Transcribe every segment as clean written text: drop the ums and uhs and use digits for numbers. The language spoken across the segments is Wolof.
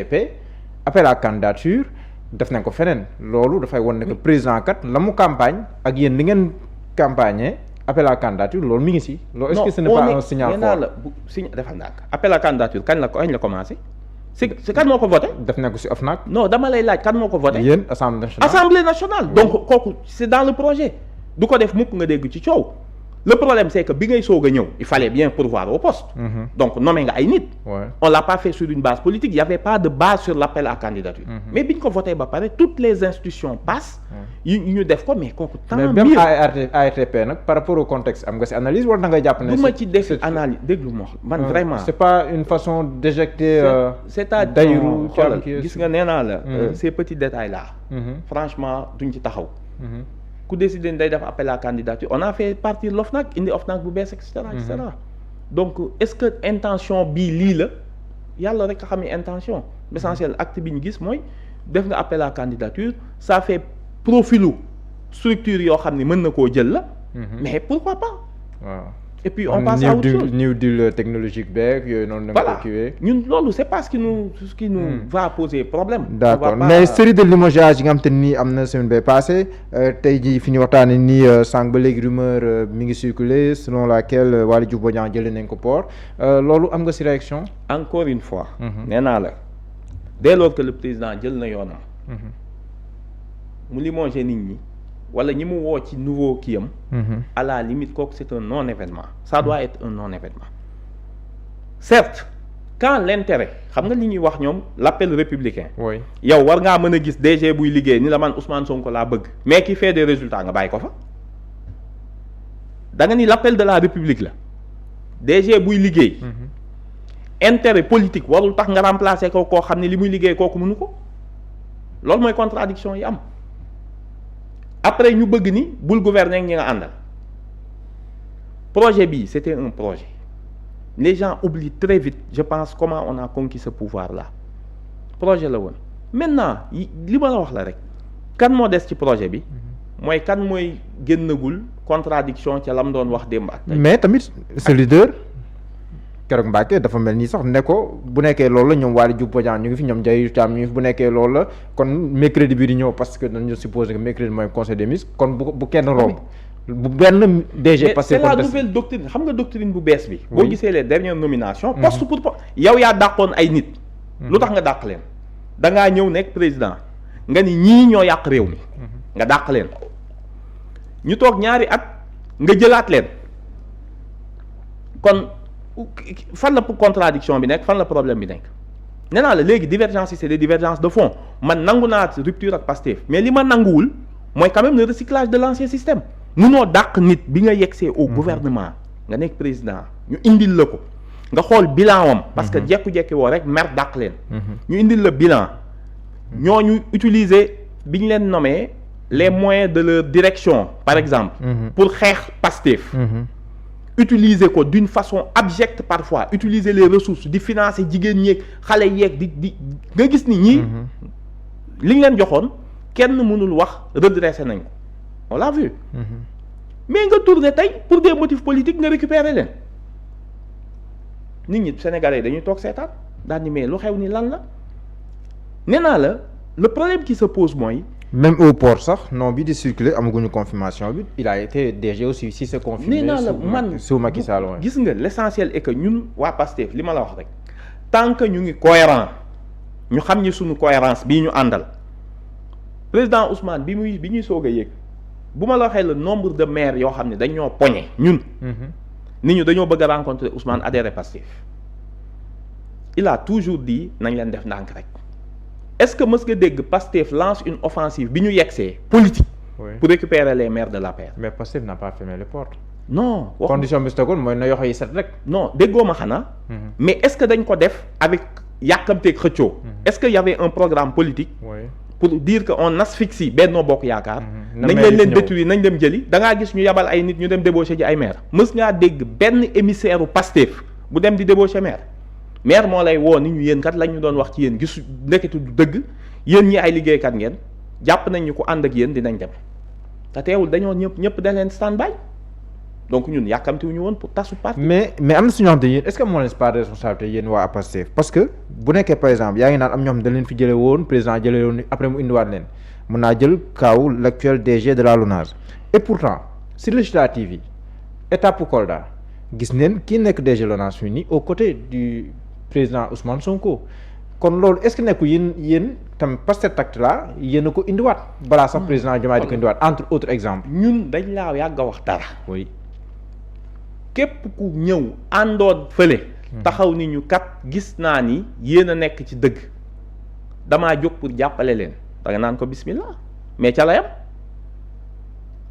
appel à candidature def nañ ko feneen loolu dafay won ne que président kat la mu campagne ak yéen li ngeen campagne appel à candidature loolu mi ngi si. loolu est-ce que ce n'est pas un signal fort la bu signe defal naa ko appel à candidature kañ la commencé. si kan moo ko voté. def na ko si OFNAC. non dama lay laaj kan moo ko voté. yéen assemblée nationale. donc kooku c'est dans le projet. du ko def mukk nga dégg ci coow. le problème c'est que bi ngay soog a ñëw il fallait bien pourvoir au poste. Donc nommé nga ay nit. On l'a pas fait sur une base politique, il y avait pas de base sur l'appel à candidature. Mais bi ñu ko voté ba pare toutes les institutions passent. yu ñu def ko mais kooku tant mieux. mais même ARTP nag par rapport au contexte am nga si analyse wala da ngay jàpp ne. du ma ci def analyse déglu ma man vraiment. c'est pas une façon d'éjecter. c'est-à-dire xoolal gis nga nee naa la. ces petits détails là. Franchement duñ ci taxaw. ku décidé day def appel à candidature on a fait partir l'OFNAC indi OFNAC bu bees et cetera. Donc est-ce que intention bii lii la yàlla rek a xam ne intention l'essentiel acte bi ñu gis mooy def nga appel à candidature ça fait profilu structure yoo xam ne mën na koo jël la. Mais pourquoi pas. waaw. Et puis on passe à autre chose new deal technologique beeg yooyu noonu. voilà ñun loolu c'est pas ce qui nous va poser problème. d'accord mais série de limogeage yi nga xam te nii am na semaine bay passé tey jii fi ñu waxtaanee nii sànq ba léegi rumeur mi ngi circuler selon laquelle Waly Diouf Bodiang jëlee nañ ko port loolu am nga si réaction. encore une fois. nee naa la dès lors que le président jël na yoonam. mu limoger nit ñi. wala ñi mu woo ci nouveau kiyam à la limite kooku c'est un non-événement ça doit être un non-événement certes quand l'intérêt xam nga li ñuy wax ñoom l'appel républicain yow war ngaa mën a gis DG buy liggéey ni la man Ousmane Sonko laa bëgg mais qui fait des résultats nga bàyyi ko fa da nga ni l'appel de la République la DG buy liggéey intérêt politique warul tax nga remplacer ko koo xam ne li muy liggéey kooku mënu ko loolu mooy contradiction yi am après ñu bëgg ni bul gouverner ak ñi nga àndal projet bi c'était un projet les gens oublient très vite je pense comment on a conquis ce pouvoir là projet la woon maintenant li ma la wax la rek kan moo des ci projet bi mooy kan mooy génnagul contradiction ca la mu doon wax démb ak tey mais tamit ce leader keroog Mbacke dafa mel nii sax ne ko bu nekkee loolu la ñoom Waly Diouf Bodiang ñu ngi fi ñoom Ndiaye Thiam ñu ngi fi bu nekkee loolu la kon mercredi bii di ñëw parce que dañu supposé que mercredi mooy conseil des ministres kon bu kenn romb bu benn DG passé c'est la nouvelle doctrine xam nga doctrine bu bees bi boo gisee les dernières nominations poste pour yow yaa dàqoon ay nit lu tax nga dàq leen da ngaa ñëw nekk président nga ni ñii ñoo yàq réew mi nga dàq leen ñu toog ñaari at nga jëlaat leen kon fan la contradiction bi nekk fan la problème bi nekk nee naa la léegi divergence yi c'est des divergences de fond man nangu naa rupture ak Pastef mais li ma nanguwul mooy quand même le recyclage de l'ancien système munoo dàq nit bi nga yegsee au gouvernement nga nekk président ñu indil la ko nga xool bilan wam parce que jekku-jekki woo rek mer dàq leen ñu indil la bilan ñooñu utiliser bi ñu leen nommé les moyens de leur direction par exemple pour xeex Pastef utiliser ko d'une façon abjecte parfois utiliser les ressources di financer jigéen ñeeg xale yeeg di nga gis ni ñii li ñu leen joxoon kenn mënul wax redresser nañ ko on l'a vu mais nga tourner tey pour des motifs politiques nga récupérer leen nit ñi sénégalais dañuy toog seetaan daal ni mais lu xew ni lan la nee naa la le problème qui se pose mooy même au port sax non bi di circuler amaguñu confirmation bi il a été DG aussi si c'est confirmé. nee naa la man sous Macky Sall gis nga l'essentiel est que ñun waa Pastef li ma la wax rek tant que ñu ngi cohérent ñu xam ni suñu cohérence bii ñu àndal président Ousmane bi ñuy soog a yëg bu ma la waxee le nombre de maires yoo xam ne dañoo poñe ñun. nit ñu dañoo bëgg a rencontrer Ousmane adhéré Pastef il a toujours dit nañ leen def ndànk rek. Est-ce que mës nga dégg Pastef lance une offensive bi ñu yegsee politique pour récupérer les maires de l'APR mais Pastef n'a pas fermé les portes non condition bi si tegoon mooy na yoxo yi set rek non déggoo ma xanaa mais est-ce que dañ ko def avec yàkkamteeg xëccoo est-ce que y avait un programme politique pour dire que on asphyxie Benno Bokk Yaakaar nañ leen détruire nañ dem jëli da ngaa gis ñu yabal ay nit ñu dem débaucher ji ay maire mës ngaa dégg benn émissaire u Pastef bu dem di débaucher maire moo lay woo ni ñu yéen kat lañ ñu doon wax ci yéen gisu ndeketu du dëgg yéen ñi ay liggéeykat ngeen jàpp nañ ñu ko ànd ak yéen dinañ dem te teewul dañoo ñëpp da leen stand by donc ñun yàkkamtiwuñu woon pour tasu parti. mais am na suñu xam te yéen est-ce que moo leen pas de responsabilité yéen waa Pastef parce que bu nekkee par exemple yaa ngi naan am ñoo xam dañ leen fi jëlee woon président jëlee woon après mu indiwaat leen mën naa jël kaaw l'actuel DG de la LONASE et pourtant si législative yi étape Kolda gis neen kii nekk DG LONASE fii nii aux côtés du président Ousmane Sonko kon loolu est-ce que nekku yéen tam Pastef acte là yéen a ko indiwaat balaa sax président Diomaye di ko indiwaat entre autres exemples. ñun dañ laa yàgg a wax dara. oui. képp ku ñëw àndoon fële. taxaw ni ñu kat gis naa ni yéen a nekk ci dëgg damaa jóg pour jàppale leen da nga naan ko bismillah mais ca la yam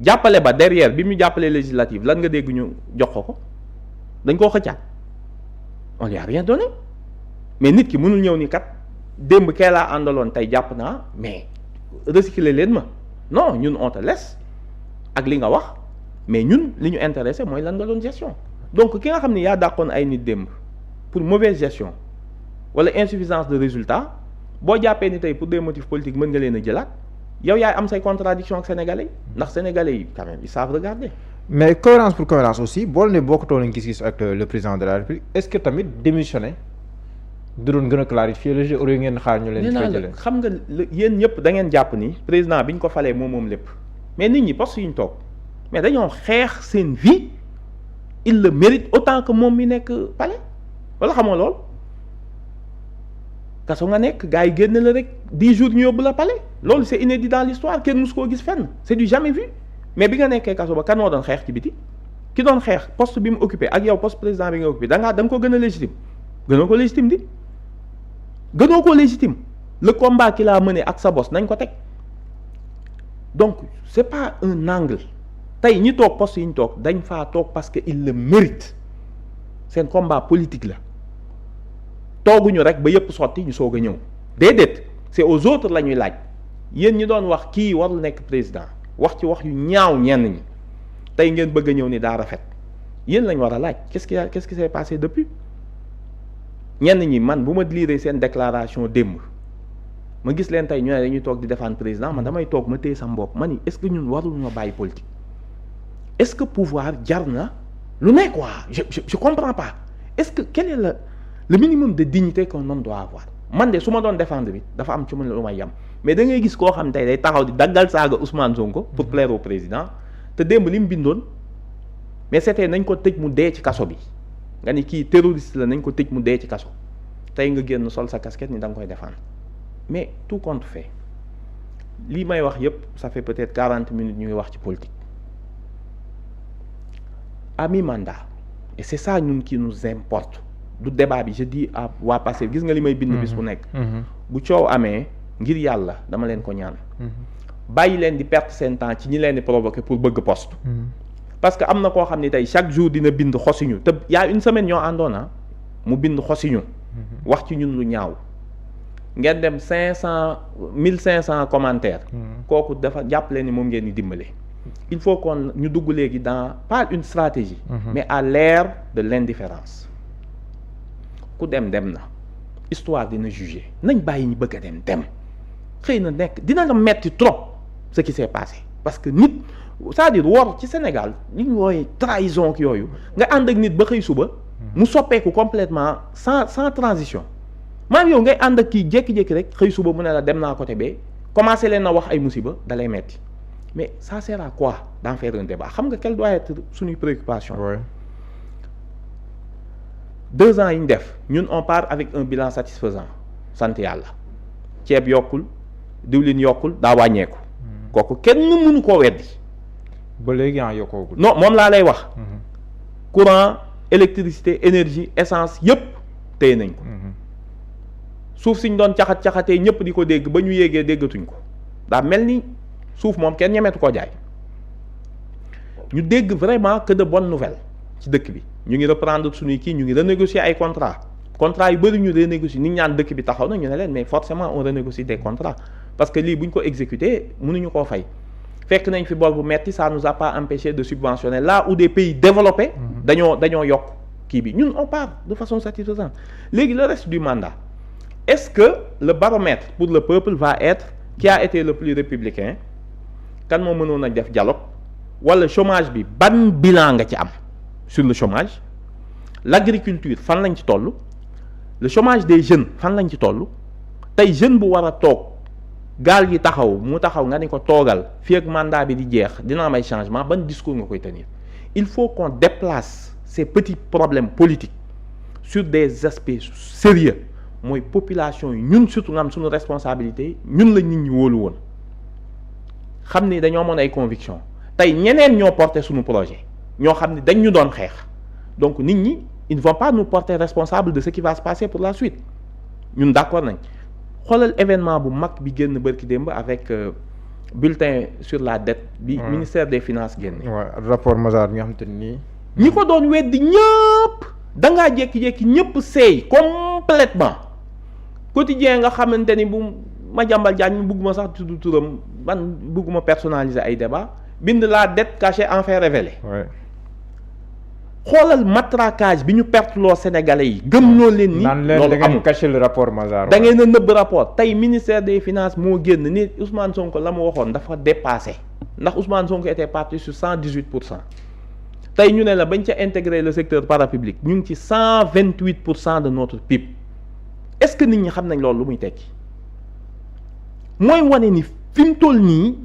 jàppale ba derrière bi mu jàppale législative lan nga dégg ñu jox ko dañ koo xëccaat on lui a rien donné mais nit ki mënul ñëw ni kat démb kee laa àndaloon tey jàpp naa mais recycler leen ma non ñun on te laisse ak li nga wax. mais ñun li ñu intéressé mooy lan nga doon gestion donc ki nga xam ne yaa dàqoon ay nit démb pour mauvaise gestion wala insuffisance de résultat boo jàppee ni tey pour des motifs politiques mën nga leen a jëlaat yow yaay am say contradiction ak sénégalais yi ndax sénégalais yi quand même ils savent regarder. mais cohérence pour cohérence aussi bool ne bokkatoo lañ gis-gis ak le président de la République est-ce que tamit démissionné du doon gën a clarifier le jeu au lieu ngeen xaar ñu leen. di fay jëlee xam nga yéen ñëpp da ngeen jàpp ni président bi ñu ko falee moom lépp mais nit ñi poste yu ñu toog. mais dañoo xeex seen vie il le mérite autant que moom mi nekk palais wala xamoo lool kaso nga nekk gars yi génn la rek 10 jours ñu yóbbu la palais loolu c'est inédit dans l'histoire kenn musu koo gis fenn c'est du jamais vu mais bi nga nekkee kaso ba kan moo doon xeex ci biti ki doon xeex poste bi mu occupé ak yow poste président bi nga occupé da nga ko gën a légitime gënoo ko légitime di gënoo ko légitime le combat qu'il a mené ak sa boss nañ ko teg donc c'est pas un angle. tey ñi toog poste yi ñu toog dañ faa toog parce que il le mérite seen combat politique la tooguñu rek ba yëpp sotti ñu soog a ñëw déedéet c'est aux autres la ñuy laaj yéen ñi doon wax kii warul nekk président wax ci wax yu ñaaw ñenn ñi tey ngeen bëgg a ñëw ni daa rafet yéen lañ war a laaj qu'est-ce qui s'est passé depuis ñenn ñi man bu ma lire seen déclaration démb ma gis leen tey ñu ne dañuy toog di défendre président man damay toog ma téye sam bopp ma ni est-ce que ñun warul ñoo bàyyi politique. est-ce que pouvoir jar na lu ne quoi je comprends pas est-ce que quel est le minimum de dignité qu'un homme doit avoir man de su ma doon défendre bi dafa am ci mën lu may yam mais da ngay gis koo xam tey day taxaw di daggal saaga Ousmane Sonko pour plaire au président te démb li mu bindoon mais c'était nañ ko tëj mu dee ci kaso bi nga ni kii terroriste la nañ ko tëj mu dee ci kaso tey nga génn sol sa casquette ni da nga koy défendre mais tout compte fait lii may wax yépp ça fait peut-être 40 minutes ñu ngi wax ci politique. à mi-mandat et c'est ça ñun qui nous importe du débat bi je dis à waa Pastef gis nga li may bind bis bu nekk bu coow amee ngir yàlla dama leen ko ñaan bàyyi leen di perdre seen temps ci ñi leen di provoquer pour bëgg poste parce que am na koo xam ne tey chaque jour dina bind xosiñu te y a une semaine ñoo àndoona mu bind xosiñu wax ci ñun lu ñaaw ngeen dem 1500 commentaires kooku dafa jàppale ni moom ngeen di dimbale il faut qu'on ñu dugg léegi dans pas une stratégie mais à l'ère de l'indifférence ku dem na histoire dina juger nañ bàyyi ñu bëgg a dem xëy na nekk dina la metti trop ce qui s'est passé parce que nit c'est-à-dire wor ci Sénégal li ñu wooye trahison ak yooyu nga ànd ak nit ba xëy suba mu soppeeku complètement sans transition maanaam yow ngay ànd ak kii jékki-jékki rek xëy suba mu ne la dem naa côté bee commencé leen na wax ay musiba dalay metti mais ça sert à quoi d'en faire un débat xam nga quelle doit être suñuy préoccupation 2 ans yi ñu def ñun on part avec un bilan satisfaisant sant yàlla ceeb yokkul diwlin yokkul daa wàññeeku kooku kenn mënu koo weddi ba léegi yokkoogul non moom laa lay wax courant électricité énergie essence yépp téye nañ ko suuf si ñu doon caxatee ñëpp di ko dégg ba ñu yéegee déggatuñ ko daa mel ni suuf moom kenn ñemeetu koo jaay ñu dégg vraiment que de bonnes nouvelles ci dëkk bi ñu ngi reprendre suñuy kii ñu ngi renégocier ay contrat yu bëri ñu renégocier nit ñaan dëkk bi taxaw na ñu ne leen mais forcément on renégocie des contrats parce que lii bu ñu ko exécuter mënuñu koo fay fekk nañ fi bor bu metti ça nous a pas empêché de subventionner là où des pays développés dañoo yokk kii bi ñun on part de façon satisfaisante léegi le reste du mandat est-ce que le baromètre pour le peuple va être qui a été le plus républicain kan moo mënoon a def dialogue wala chômage bi ban bilan nga ci am sur le chômage, l'agriculture fan lañ ci toll, le chômage des jeunes fan lañ ci toll. tey jeune bu war a toog gaal gi taxaw mu taxaw nga ni ko toogal fii ak mandat bi di jeex dina am ay changement, ban discours nga koy tenir? Il faut qu'on déplace ces petits problèmes politiques sur des aspects sérieux. Mooy population yi ñun surtout nga am suñu responsabilité, ñun la nit ñi wóolu woon xam ni dañoo amoon ay conviction. tey ñeneen ñoo porté suñu projet ñoo xam ni dañ ñu doon xeex, donc nit ñi ils ne vont pas nous porter responsable de ce qui va se passer pour la suite. ñun d'accord nañ. xoolal événement bu mag bi génn bërki démb avec bulletin sur la dette bi ministère des finances génne. waaw rapport Mazars bi nga xam te nii. ñi ko doon weddi ñëpp da ngaa jékki-jékki ñëpp seey complètement quotidien nga xamante ni bu Madiambal Diagne bugguma sax tudd turam man bugguma personnaliser ay débat bind la dette cachée en fait révélée. xoolal matraquage bi ñu perte loo Sénégalais yi gëm loo leen ni loolu amul caché le rapport Mazars. da ngeen a nëbb rapport. tey ministère des finances moo génn ni Ousmane Sonko la mu waxoon dafa dépassé ndax Ousmane Sonko était parti sur 118%. tey ñu ne la bañ ca intégrer le secteur parapublic ñu ngi ci 128% de notre PIB. est-ce que nit ñi xam nañ loolu lu muy tekki mooy wane ni fi mu toll nii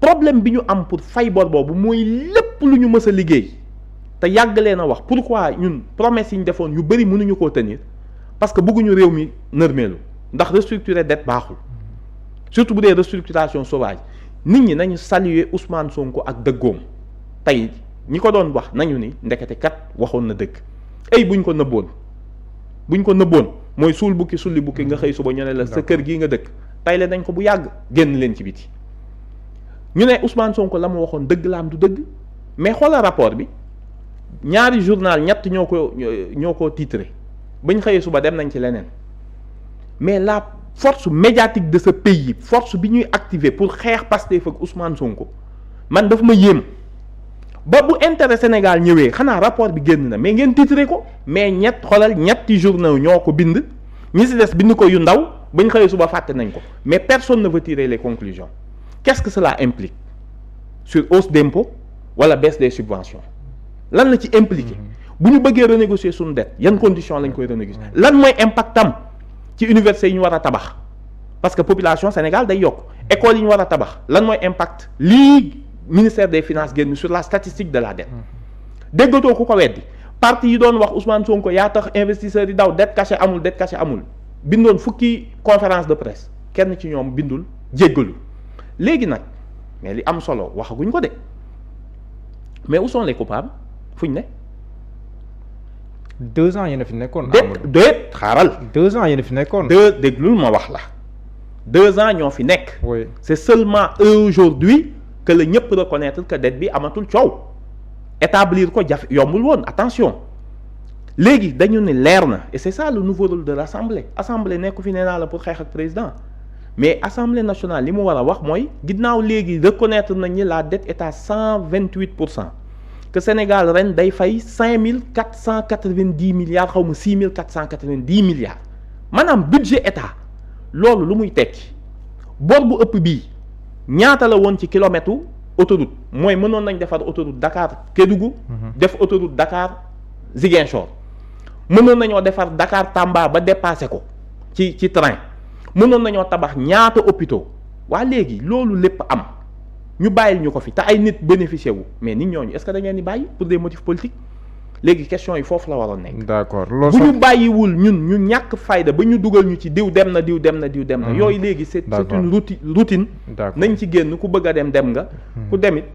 problème bi ñu am pour fay bor boobu mooy lépp lu ñu mës a liggéey. te yàgg leen a wax pourquoi ñun promesse yi ñu defoon yu bëri mënuñu koo tenir parce que bëgguñu réew mi nërmeelu ndax restructurer dette baaxul surtout bu dee restructuration sauvage. nit ñi nañu saluer Ousmane Sonko ak dëggoom tey ñi ko doon wax nañu ni ndekete kat waxoon na dëgg ay buñ ko nëbboon mooy suul bukki sulli bukki nga xëy suba ñu ne la sa kër gii nga dëkk tey la nañ ko bu yàgg génn leen ci biti ñu ne Ousmane Sonko la mu waxoon dëgg la am du dëgg mais xoolal rapport bi. ñaari journal ñett ñoo ko titré bañ xëyee suba dem nañ ci leneen mais la force médiatique de ce pays force bi ñuy activer pour xeex Pastef ak Ousmane Sonko man daf ma yéem ba bu intérêt Sénégal ñëwee xanaa rapport bi génn na mais ngeen titré ko mais ñetti journaux ñoo ko bind ñi si des bind ko yu ndaw bañ xëyee suba fàtte nañ ko mais personne ne veut tirer les conclusions. Qu'est-ce que cela implique sur hausse d'impôt wala baisse des subventions? lan la ci impliqué bu ñu bëggee renégocier suñu dette yan conditions lañ koy renégocier lan mooy impactam ci université yi ñu war a tabax parce que population Sénégal day yokk école yi ñu war a tabax lan mooy impact lii ministère des finances génn sur la statistique de la dette déggatoo ku ko weddi parti yi doon wax Ousmane Sonko yaa tax investisseurs yi daw dette cachée amul bindoon fukki conférence de presse kenn ci ñoom bindul jéggalu léegi nag mais li am solo waxaguñ ko de mais où sont les coupables fuñ ne. 2 ans yéen a fi nekkoon. déet xaaral. 2 ans yéen a fi nekkoon. déglul ma wax la 2 ans ñoo fi nekk. oui c'est seulement aujourd'hui que la ñëpp reconnaître que dette bi amatul coow. établir ko yombul woon attention léegi dañu ne leer na et c'est ça le nouveau rôle de l'Assemblée. Assemblée nekku fi nee naa la pour xeex ak président mais Assemblée nationale li mu war a wax mooy ginnaaw léegi reconnaître nañ ni la dette est à 128%. que Sénégal ren day fay 5490 milliards xaw ma 6490 milliards maanaam budget état loolu lu muy tekki bor bu ëpp bii ñaata la woon ci kilomètre autoroute mooy mënoon nañ defar autoroute Dakar Kédougou def autoroute Dakar Ziguinchor mënoon nañoo defar Dakar Tamba ba dépassé ko ci train mënoon nañoo tabax ñaata hôpitaux waa léegi loolu lépp am ñu bàyyil ñu ko fi te ay nit bénéficié wu mais nit ñooñu est-ce que da ngeen di bàyyi pour des motifs politiques léegi question yi foofu la waroon nekk. d'accord bu ñu bàyyiwul ñun ñu ñàkk fayda ba ñu dugal ñu ci diw dem na. yooyu léegi c'est une routine. nañ ci génn ku bëgg a dem nga. ku demit